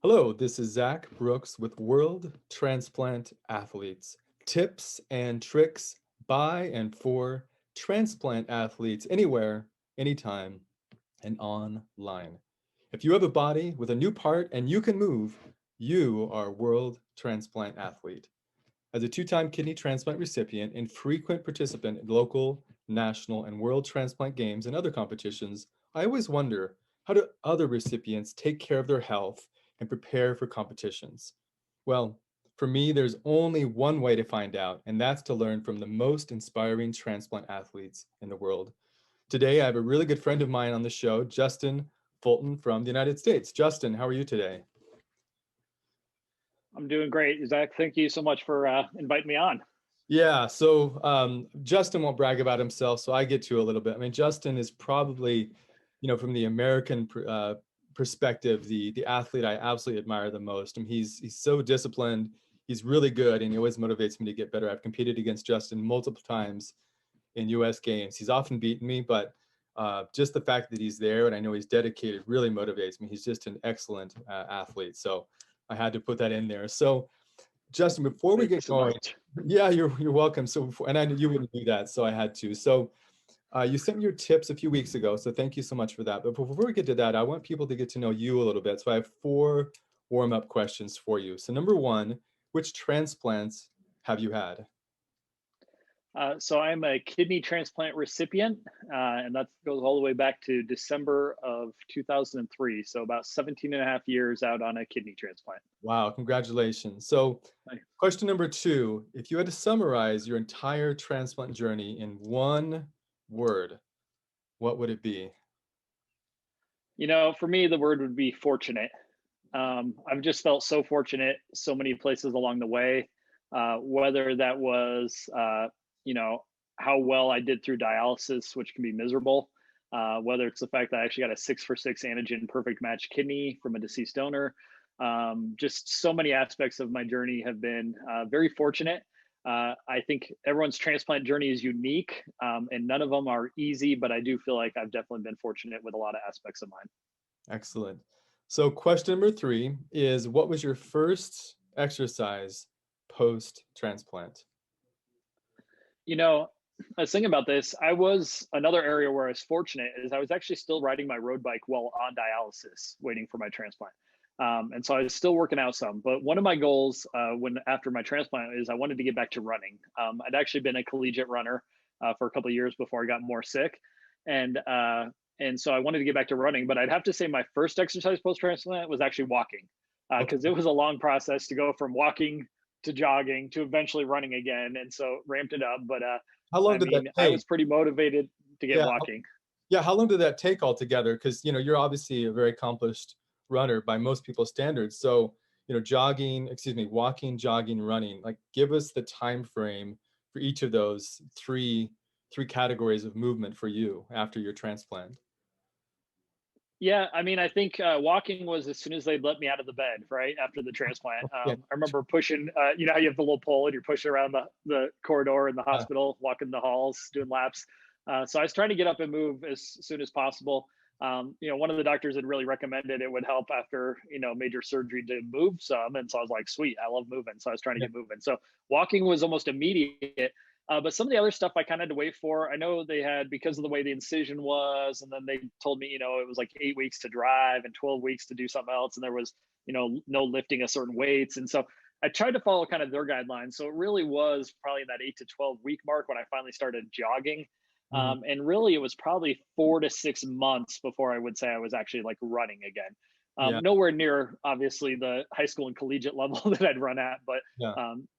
Hello, this is Zach Brooks with World Transplant Athletes. Tips and tricks by and for transplant athletes anywhere, anytime, and online. If you have a body with a new part and you can move, you are a World Transplant Athlete. As a two-time kidney transplant recipient and frequent participant in local, national, and world transplant games and other competitions, I always wonder, how do other recipients take care of their health and prepare for competitions? Well, for me, there's only one way to find out, and that's to learn from the most inspiring transplant athletes in the world. Today, I have a really good friend of mine on the show, Justin Fulton from the United States. Justin, how are you today? I'm doing great, Zach. Thank you so much for inviting me on. Yeah, so Justin won't brag about himself, so I get to a little bit. I mean, Justin is probably, from the American perspective, the athlete I absolutely admire the most. I mean, he's so disciplined, he's really good, and he always motivates me to get better. I've competed against Justin multiple times in U.S. games. He's often beaten me, but just the fact that he's there and I know he's dedicated really motivates me. He's just an excellent athlete, so I had to put that in there. So, Justin, before we get going, yeah, you're welcome. So, and I knew you wouldn't do that, so I had to. So, you sent me your tips a few weeks ago, so thank you so much for that. But before we get to that, I want people to get to know you a little bit. So I have 4 warm-up questions for you. So number 1, which transplants have you had? So I'm a kidney transplant recipient, and that goes all the way back to December of 2003. So about 17 and a half years out on a kidney transplant. Wow, congratulations. So question number 2, if you had to summarize your entire transplant journey in one word, what would it be? For me, the word would be fortunate. I've just felt so fortunate so many places along the way, whether that was, how well I did through dialysis, which can be miserable, whether it's the fact that I actually got a 6-for-6 antigen perfect match kidney from a deceased donor. Just so many aspects of my journey have been very fortunate. I think everyone's transplant journey is unique, and none of them are easy, but I do feel like I've definitely been fortunate with a lot of aspects of mine. Excellent. So question number 3 is, what was your first exercise post-transplant? I was thinking about this. Another area where I was fortunate is I was actually still riding my road bike while on dialysis, waiting for my transplant. And so I was still working out some, but one of my goals after my transplant is I wanted to get back to running. I'd actually been a collegiate runner for a couple of years before I got more sick. And so I wanted to get back to running, but I'd have to say my first exercise post-transplant was actually walking, because it was a long process to go from walking to jogging to eventually running again. And so ramped it up. But How long did that take? I was pretty motivated to get walking. Yeah, how long did that take altogether? Because you're obviously a very accomplished runner by most people's standards. So, walking, jogging, running. Like, give us the time frame for each of those three categories of movement for you after your transplant. Yeah, I think walking was as soon as they'd let me out of the bed, right after the transplant. Yeah. I remember pushing, how you have the little pole and you're pushing around the corridor in the hospital, walking the halls, doing laps. So I was trying to get up and move as soon as possible. One of the doctors had really recommended it would help after, major surgery to move some. And so I was like, sweet, I love moving. So I was trying to get moving. So walking was almost immediate. But some of the other stuff I kind of had to wait for. I know they had, because of the way the incision was, and then they told me, it was like 8 weeks to drive and 12 weeks to do something else. And there was, no lifting of certain weights. And so I tried to follow kind of their guidelines. So it really was probably in that 8 to 12 week mark when I finally started jogging. And really it was probably 4 to 6 months before I would say I was actually like running again. Nowhere near obviously the high school and collegiate level that I'd run at, but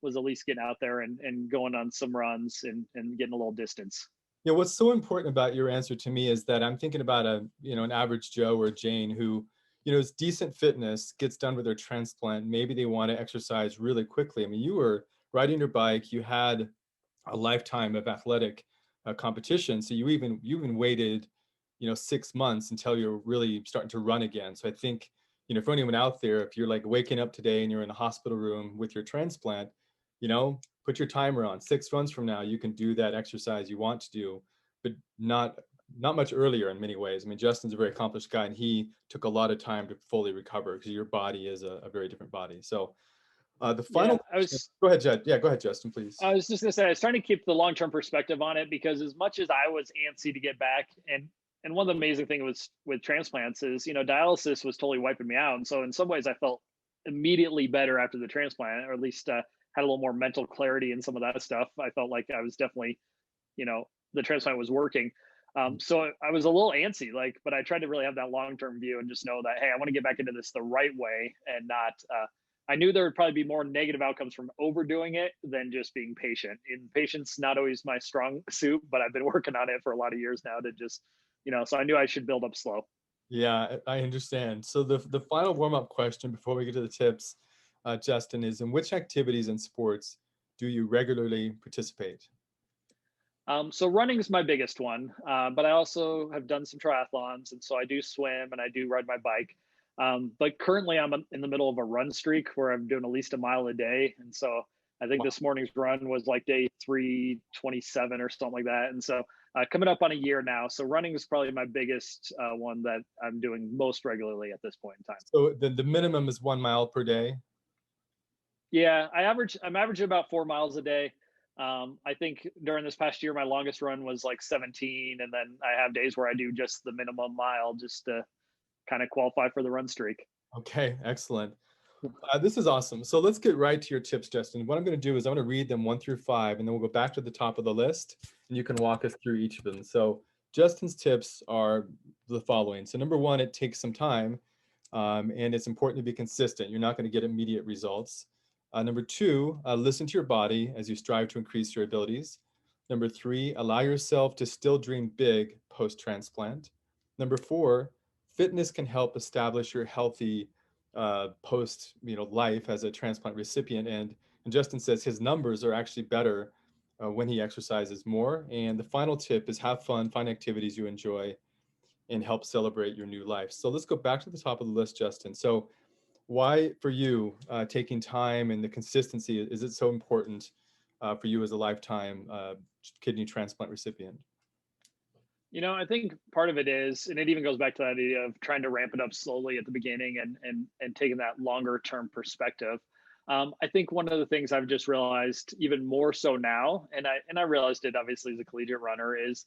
was at least getting out there and going on some runs and getting a little distance. Yeah, what's so important about your answer to me is that I'm thinking about an average Joe or Jane who, is decent fitness, gets done with their transplant. Maybe they want to exercise really quickly. I mean, you were riding your bike, you had a lifetime of athletic competition. So you even waited 6 months until you're really starting to run again. So I think, for anyone out there, if you're like waking up today and you're in a hospital room with your transplant, put your timer on. 6 runs from now, you can do that exercise you want to do, but not much earlier in many ways. I mean, Justin's a very accomplished guy, and he took a lot of time to fully recover because your body is a very different body. So the final Yeah, question, go ahead, Jed. Yeah, go ahead, Justin, please. I was just gonna say I was trying to keep the long term perspective on it because as much as I was antsy to get back, and one of the amazing things was with transplants is dialysis was totally wiping me out, and so in some ways I felt immediately better after the transplant, or at least had a little more mental clarity and some of that stuff. I felt like I was definitely the transplant was working. So I was a little antsy, like, but I tried to really have that long term view and just know that hey, I want to get back into this the right way and not. I knew there would probably be more negative outcomes from overdoing it than just being patient. And patience not always my strong suit, but I've been working on it for a lot of years now to just, So I knew I should build up slow. Yeah, I understand. So the final warm up question before we get to the tips, Justin, is in which activities and sports do you regularly participate? So running is my biggest one, but I also have done some triathlons, and so I do swim and I do ride my bike. But currently, I'm in the middle of a run streak where I'm doing at least a mile a day, and so I think this morning's run was like day 327 or something like that. And so coming up on a year now, so running is probably my biggest one that I'm doing most regularly at this point in time. So the minimum is 1 mile per day. Yeah, I'm averaging about 4 miles a day. I think during this past year, my longest run was like 17, and then I have days where I do just the minimum mile just to kind of qualify for the run streak. Okay, excellent. This is awesome. So let's get right to your tips, Justin. What I'm going to do is I'm going to read them 1 through 5, and then we'll go back to the top of the list, and you can walk us through each of them. So Justin's tips are the following. So number one, it takes some time, and it's important to be consistent. You're not going to get immediate results. Number two, listen to your body as you strive to increase your abilities. Number three, allow yourself to still dream big post-transplant. Number four, fitness can help establish your healthy post life as a transplant recipient. And Justin says his numbers are actually better when he exercises more. And the final tip is have fun, find activities you enjoy, and help celebrate your new life. So let's go back to the top of the list, Justin. So why for you taking time and the consistency, is it so important for you as a lifetime kidney transplant recipient? I think part of it is, and it even goes back to that idea of trying to ramp it up slowly at the beginning and taking that longer term perspective. I think one of the things I've just realized even more so now, and I realized it obviously as a collegiate runner, is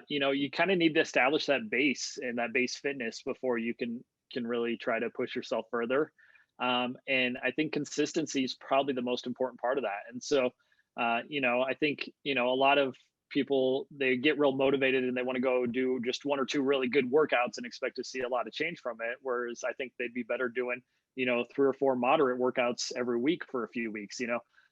you kind of need to establish that base and that base fitness before you can really try to push yourself further. And I think consistency is probably the most important part of that. And so, I think a lot of people, they get real motivated and they want to go do just one or two really good workouts and expect to see a lot of change from it, whereas I think they'd be better doing 3 or 4 moderate workouts every week for a few weeks.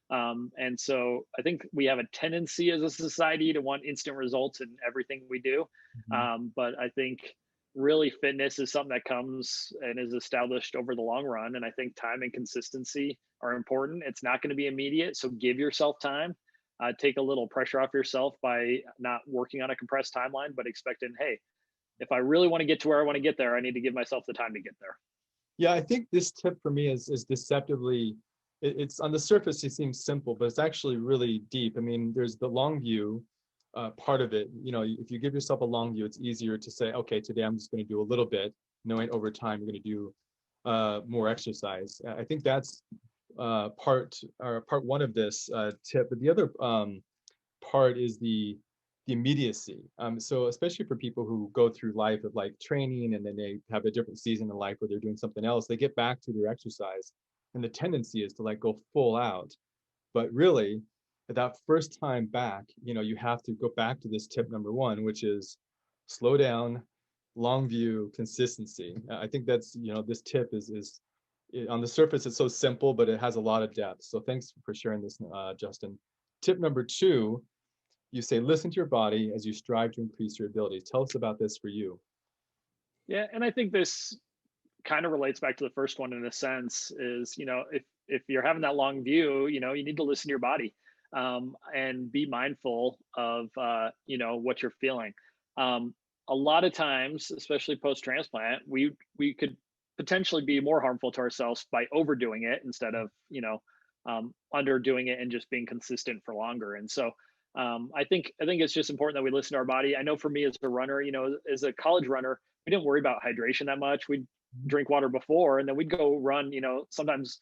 And so I think we have a tendency as a society to want instant results in everything we do. Mhm. But I think really fitness is something that comes and is established over the long run, and I think time and consistency are important. It's not going to be immediate, so give yourself time. Take a little pressure off yourself by not working on a compressed timeline, but expecting, hey, if I really want to get to where I want to get there, I need to give myself the time to get there. Yeah, I think this tip for me is deceptively, it's on the surface, it seems simple, but it's actually really deep. I mean, there's the long view part of it. If you give yourself a long view, it's easier to say, okay, today I'm just going to do a little bit, knowing over time you're going to do more exercise. I think that's part one of this tip. But the other part is the immediacy. So especially for people who go through life of like training and then they have a different season in life where they're doing something else, they get back to their exercise, and the tendency is to like go full out. But really, at that first time back, you have to go back to this tip number one, which is slow down, long view, consistency. I think that's, this tip is on the surface, it's so simple, but it has a lot of depth. So thanks for sharing this, Justin. Tip number two, you say, listen to your body as you strive to increase your abilities. Tell us about this for you. Yeah, and I think this kind of relates back to the first one in a sense. Is if you're having that long view, you need to listen to your body, and be mindful of what you're feeling. A lot of times, especially post transplant, we could potentially be more harmful to ourselves by overdoing it instead of under doing it and just being consistent for longer. And so I think it's just important that we listen to our body. I know for me as a runner, as a college runner, we didn't worry about hydration that much. We'd drink water before, and then we'd go run, sometimes,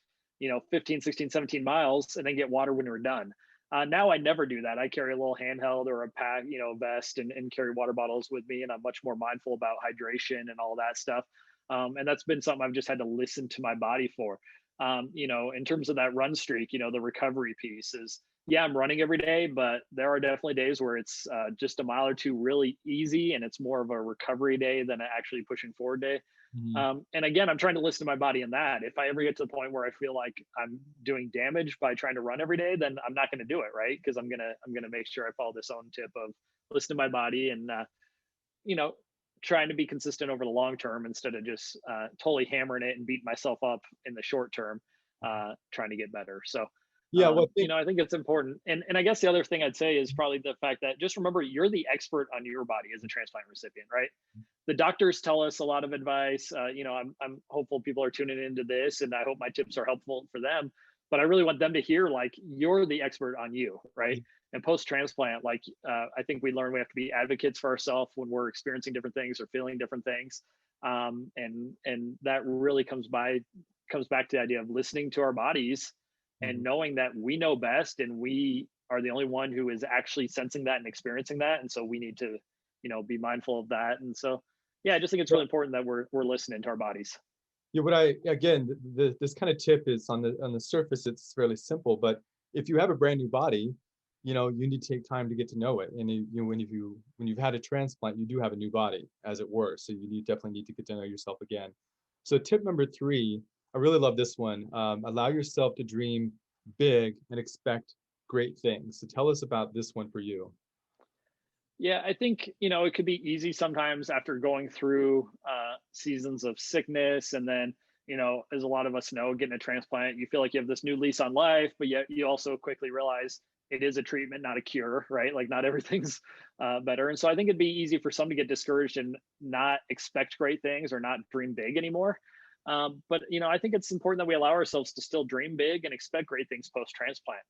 15, 16, 17 miles, and then get water when we were done. Now I never do that. I carry a little handheld or a pack, vest, and carry water bottles with me, and I'm much more mindful about hydration and all that stuff. And that's been something I've just had to listen to my body for. In terms of that run streak, the recovery piece is, yeah, I'm running every day, but there are definitely days where it's just a mile or two really easy, and it's more of a recovery day than an actually pushing forward day. Mhm. And again, I'm trying to listen to my body in that. If I ever get to the point where I feel like I'm doing damage by trying to run every day, then I'm not going to do it, right? Because I'm gonna make sure I follow this own tip of listen to my body and you know trying to be consistent over the long term instead of just totally hammering it and beating myself up in the short term, trying to get better. So Yeah, well, I think I think it's important. And I guess the other thing I'd say is probably the fact that just remember you're the expert on your body as a transplant recipient, right? The doctors tell us a lot of advice. I'm hopeful people are tuning into this, and I hope my tips are helpful for them. But I really want them to hear like you're the expert on you, right? And post transplant, like I think we learn we have to be advocates for ourselves when we're experiencing different things or feeling different things, and that really comes back to the idea of listening to our bodies and Mhm. knowing that we know best and we are the only one who is actually sensing that and experiencing that, and so we need to be mindful of that. And so yeah, I just think it's really important that we're listening to our bodies. Yeah, what I again, this kind of tip is on the surface, it's fairly simple, but if you have a brand new body, you need to take time to get to know it. And when you've had a transplant, you do have a new body, as it were. So definitely need to get to know yourself again. So tip number three, I really love this one. Allow yourself to dream big and expect great things. So tell us about this one for you. Yeah, I think it could be easy sometimes after going through seasons of sickness, and then as a lot of us know, getting a transplant, you feel like you have this new lease on life, but yet you also quickly realize it is a treatment, not a cure, right? Like not everything's better. And so I think it'd be easy for some to get discouraged and not expect great things or not dream big anymore. But I think it's important that we allow ourselves to still dream big and expect great things post transplant.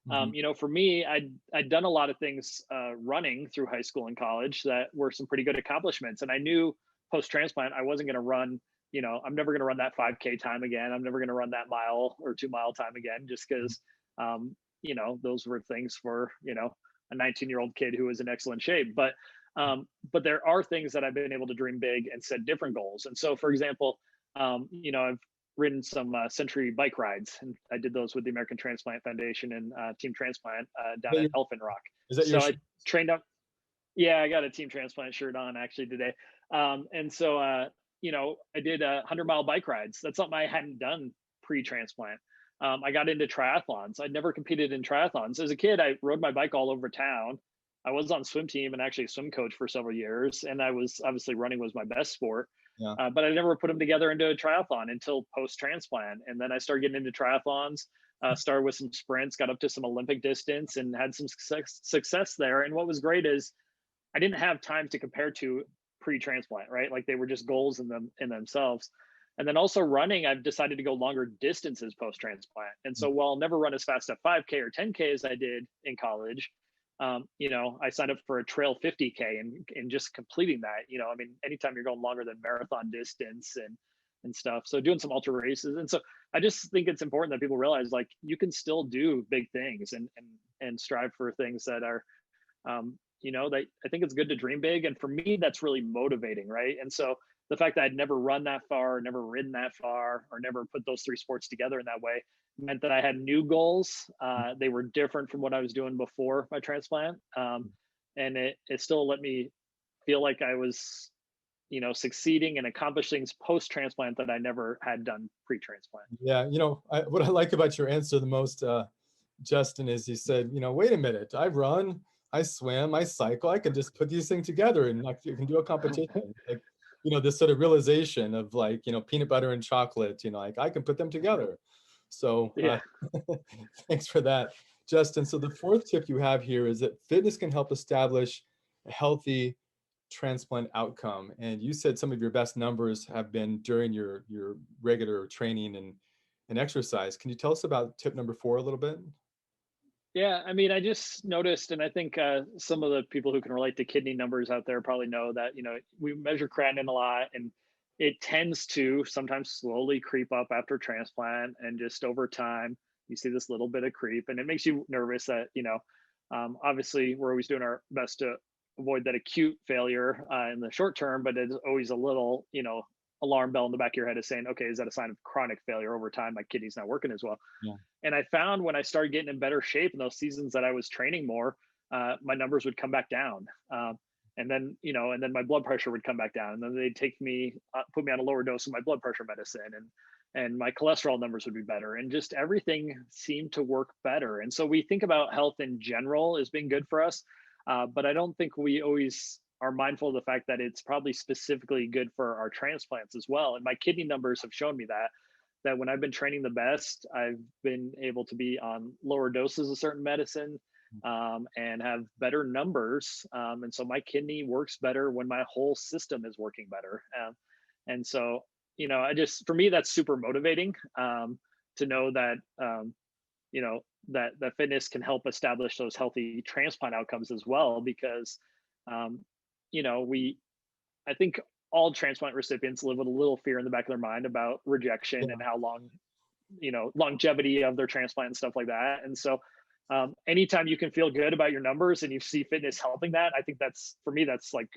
Mhm. For me, I'd done a lot of things running through high school and college that were some pretty good accomplishments, and I knew post transplant I wasn't going to run. I'm never going to run that 5K time again. I'm never going to run that mile or 2 mile time again, just because those were things for a 19-year-old kid who was in excellent shape. But there are things that I've been able to dream big and set different goals. And so, for example, I've ridden some Century bike rides, and I did those with the American Transplant Foundation and Team Transplant Is down that at your, Elephant Rock. is that your So I trained up. Yeah, I got a Team Transplant shirt on actually today, and so I did 100-mile bike rides. That's something I hadn't done pre-transplant. I got into triathlons. I'd never competed in triathlons. As a kid, I rode my bike all over town. I was on swim team and actually a swim coach for several years, and I was obviously running was my best sport. yeah. But I never put them together into a triathlon until post transplant. And then I started getting into triathlons, started with some sprints, got up to some Olympic distance, and had some success there. And what was great is I didn't have time to compare to pre transplant, right? Like they were just goals in themselves. And then also running, I've decided to go longer distances post transplant. And so while I'll never run as fast at 5K or 10K as I did in college, I signed up for a trail 50K and just completing that, I mean, anytime you're going longer than marathon distance and stuff. So doing some ultra races. And so I just think it's important that people realize like you can still do big things and strive for things that are, that I think it's good to dream big. And for me, that's really motivating. Right. And so the fact that I'd never run that far, never ridden that far, or never put those three sports together in that way meant that I had new goals. They were different from what I was doing before my transplant. And it still let me feel like I was, succeeding and accomplishing things post transplant that I never had done pre transplant. Yeah, what I like about your answer the most, Justin, is you said, wait a minute, I run, I swim, I cycle, I can just put these things together and like you can do a competition. Like, this sort of realization of like, peanut butter and chocolate, like I can put them together. So Yeah. thanks for that, Justin. So the fourth tip you have here is that fitness can help establish a healthy transplant outcome. And you said some of your best numbers have been during your regular training and exercise. Can you tell us about tip number 4 a little bit? Yeah, I mean, I just noticed, and I think some of the people who can relate to kidney numbers out there probably know that, we measure creatinine a lot, and it tends to sometimes slowly creep up after transplant, and just over time, you see this little bit of creep, and it makes you nervous that, obviously we're always doing our best to avoid that acute failure in the short term, but it's always a little, alarm bell in the back of your head is saying, okay, is that a sign of chronic failure over time? My kidney's not working as well. Yeah. And I found when I started getting in better shape in those seasons that I was training more, my numbers would come back down. And then my blood pressure would come back down. And then they'd put me on a lower dose of my blood pressure medicine, and my cholesterol numbers would be better. And just everything seemed to work better. And so we think about health in general as being good for us. But I don't think we always are mindful of the fact that it's probably specifically good for our transplants as well. And my kidney numbers have shown me that when I've been training the best, I've been able to be on lower doses of certain medicine, and have better numbers. And so my kidney works better when my whole system is working better. And so, for me, that's super motivating, to know that, that fitness can help establish those healthy transplant outcomes as well, because, I think all transplant recipients live with a little fear in the back of their mind about rejection Yeah. and how long, longevity of their transplant and stuff like that. And so, anytime you can feel good about your numbers and you see fitness helping that, I think for me, that's like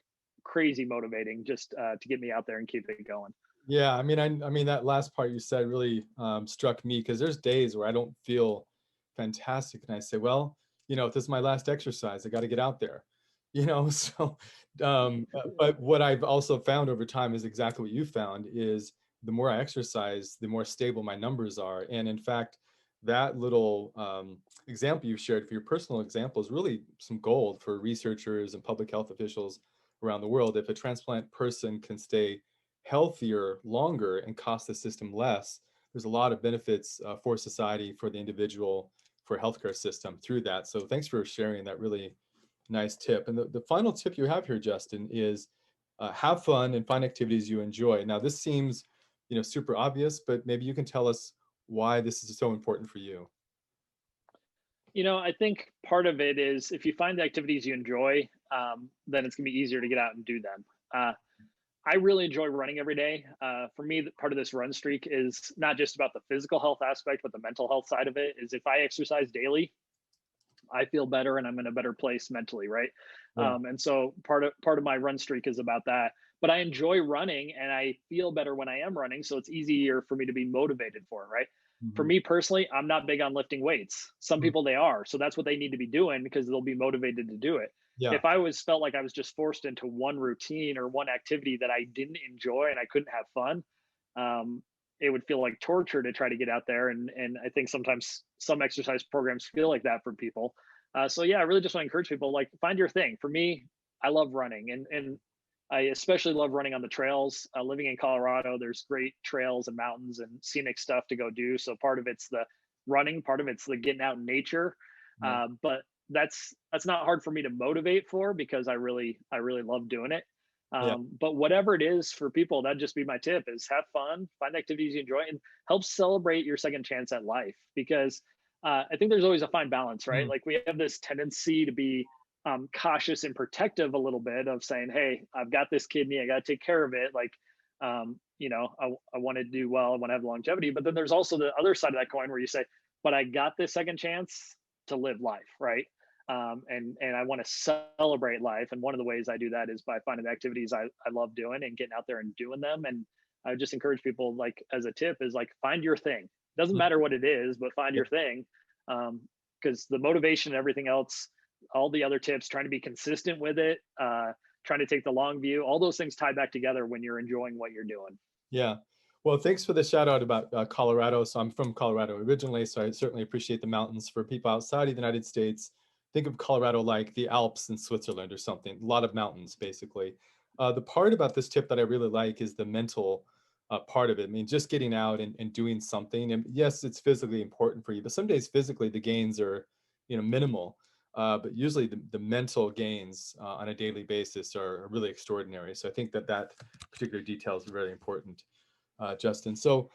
crazy motivating, just to get me out there and keep it going. Yeah, I mean that last part you said really struck me, because there's days where I don't feel fantastic, and I say, well, if this is my last exercise, I got to get out there, So, but what I've also found over time is exactly what you found: is the more I exercise, the more stable my numbers are. And in fact, that little example you shared for your personal example is really some gold for researchers and public health officials around the world. If a transplant person can stay healthier longer and cost the system less, there's a lot of benefits for society, for the individual, for healthcare system through that. So thanks for sharing that really nice tip. And the final tip you have here, Justin, is have fun and find activities you enjoy. Now, this seems, super obvious, but maybe you can tell us why this is so important for you. I think part of it is if you find the activities you enjoy, then it's going to be easier to get out and do them. I really enjoy running every day. For me, part of this run streak is not just about the physical health aspect, but the mental health side of it is if I exercise daily, I feel better and I'm in a better place mentally, right? Yeah. And so part of my run streak is about that. But I enjoy running and I feel better when I am running, so it's easier for me to be motivated for it, right? For Mhm. me personally, I'm not big on lifting weights. Some Mm. people they are, so that's what they need to be doing because they'll be motivated to do it. Yeah. If I was felt like I was just forced into one routine or one activity that I didn't enjoy and I couldn't have fun, um, it would feel like torture to try to get out there. And I think sometimes some exercise programs feel like that for people. So yeah, I really just want to encourage people, like, find your thing. For me, I love running, and I especially love running on the trails. Living in Colorado, there's great trails and mountains and scenic stuff to go do. So part of it's the running, part of it's the getting out in nature. Yeah. But that's not hard for me to motivate for because I really love doing it. Yeah. But whatever it is for people, that'd just be my tip: is have fun, find activities you enjoy, and help celebrate your second chance at life. Because I think there's always a fine balance, right? Mm. Like we have this tendency to be cautious and protective a little bit of saying, hey, I've got this kidney, I got to take care of it. Like, I want to do well, I want to have longevity. But then there's also the other side of that coin where you say, but I got this second chance to live life, right? And I want to celebrate life. And one of the ways I do that is by finding the activities I love doing and getting out there and doing them. And I just encourage people, like, as a tip, is like, find your thing. Doesn't Mm. matter what it is, but find Yeah. your thing. Because the motivation and everything else, all the other tips, trying to be consistent with it, trying to take the long view, all those things tie back together when you're enjoying what you're doing. Yeah. Well, thanks for the shout out about Colorado. So I'm from Colorado originally, so I certainly appreciate the mountains. For people outside of the United States, think of Colorado like the Alps in Switzerland or something. A lot of mountains, basically. The part about this tip that I really like is the mental part of it. I mean, just getting out and doing something. And yes, it's physically important for you, but some days physically the gains are, minimal. But usually the mental gains on a daily basis are really extraordinary. So I think that particular detail is really important, Justin. So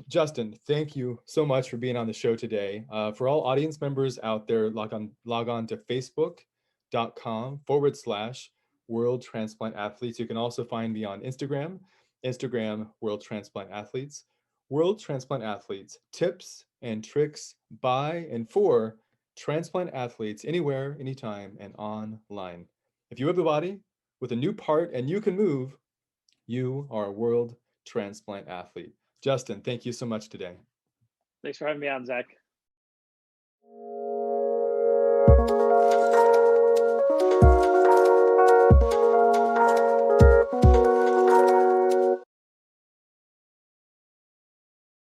Justin, thank you so much for being on the show today. For all audience members out there, log on to facebook.com/World Transplant Athletes. You can also find me on Instagram, World Transplant Athletes. World Transplant Athletes, tips and tricks by and for transplant athletes anywhere, anytime, and online. If you have a body with a new part and you can move, you are a world transplant athlete. Justin, thank you so much today. Thanks for having me on, Zach.